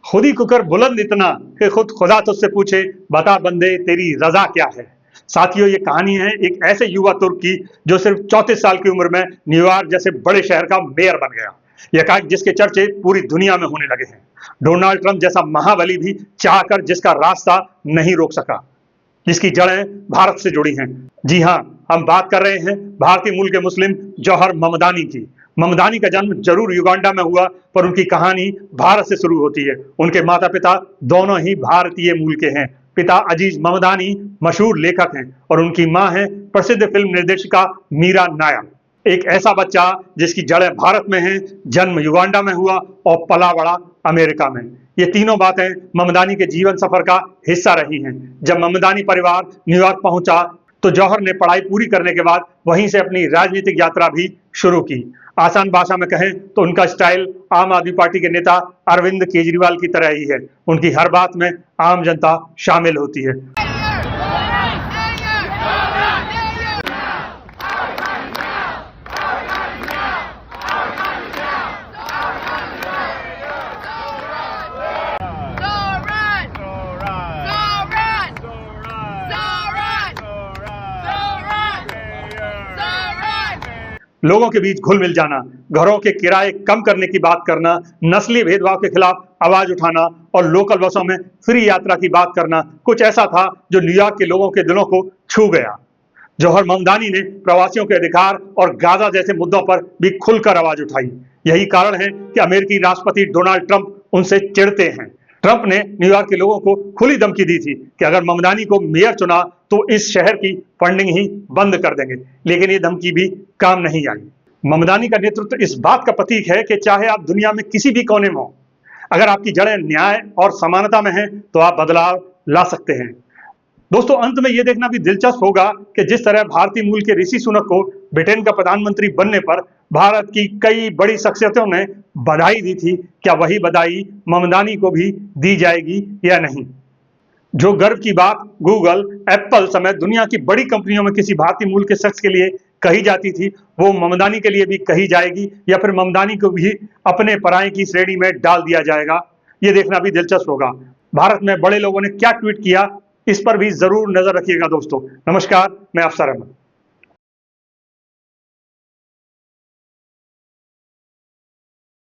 खुद ही कुकर बुलंद इतना कि खुद खुदा तुझसे पूछे, बता बंदे तेरी रजा क्या है। साथियों, ये कहानी है एक ऐसे युवा तुर्क की जो सिर्फ 34 साल की उम्र में न्यूयॉर्क जैसे बड़े शहर का मेयर बन गया। यह काक जिसके चर्चे पूरी दुनिया में होने लगे हैं। डोनाल्ड ट्रंप जैसा महाबली भी चाहकर जिसका रास्ता नहीं रोक सका, जिसकी जड़ें भारत से जुड़ी हैं। जी हाँ, हम बात कर रहे हैं भारतीय मूल के मुस्लिम जौहर ममदानी की। ममदानी का जन्म जरूर युगांडा में हुआ, पर उनकी कहानी भारत से शुरू होती है। उनके माता पिता दोनों ही भारतीय मूल के हैं। पिता अजीज ममदानी मशहूर लेखक हैं और उनकी मां है प्रसिद्ध फिल्म निर्देशिका मीरा नायर। एक ऐसा बच्चा जिसकी जड़ें भारत में हैं, जन्म युगांडा में हुआ और पला बड़ा अमेरिका में। ये तीनों बातें ममदानी के जीवन सफर का हिस्सा रही हैं। जब ममदानी परिवार न्यूयॉर्क पहुंचा तो जौहर ने पढ़ाई पूरी करने के बाद वहीं से अपनी राजनीतिक यात्रा भी शुरू की। आसान भाषा में कहें तो उनका स्टाइल आम आदमी पार्टी के नेता अरविंद केजरीवाल की तरह ही है। उनकी हर बात में आम जनता शामिल होती है। लोगों के बीच घुल मिल जाना, घरों के किराए कम करने की बात करना, नस्ली भेदभाव के खिलाफ आवाज उठाना और लोकल बसों में फ्री यात्रा की बात करना कुछ ऐसा था जो न्यूयॉर्क के लोगों के दिलों को छू गया। जौहर ममदानी ने प्रवासियों के अधिकार और गाजा जैसे मुद्दों पर भी खुलकर आवाज उठाई। यही कारण है कि अमेरिकी राष्ट्रपति डोनाल्ड ट्रंप उनसे चिढ़ते हैं। ट्रंप ने न्यूयॉर्क के लोगों को खुली धमकी दी थी कि अगर ममदानी को मेयर चुना तो इस शहर की फंडिंग ही बंद कर देंगे, लेकिन ये धमकी भी काम नहीं आई। ममदानी का नेतृत्व इस बात का प्रतीक है कि चाहे आप दुनिया में किसी भी कोने में हो, अगर आपकी जड़ें न्याय और समानता में हैं तो आप बदलाव ला सकते हैं। दोस्तों, अंत में यह देखना भी दिलचस्प होगा कि जिस तरह भारतीय मूल के ऋषि सुनक को ब्रिटेन का प्रधानमंत्री बनने पर भारत की कई बड़ी शख्सियतों ने बधाई दी थी, क्या वही बधाई ममदानी को भी दी जाएगी या नहीं? जो गर्व की बात गूगल, एप्पल समेत दुनिया की बड़ी कंपनियों में किसी भारतीय मूल के शख्स के लिए कही जाती थी, वो ममदानी के लिए भी कही जाएगी या फिर ममदानी को भी अपने पराये की श्रेणी में डाल दिया जाएगा, ये देखना भी दिलचस्प होगा। भारत में बड़े लोगों ने क्या ट्वीट किया, इस पर भी जरूर नजर रखिएगा दोस्तों। नमस्कार, मैं अफसर अहमद।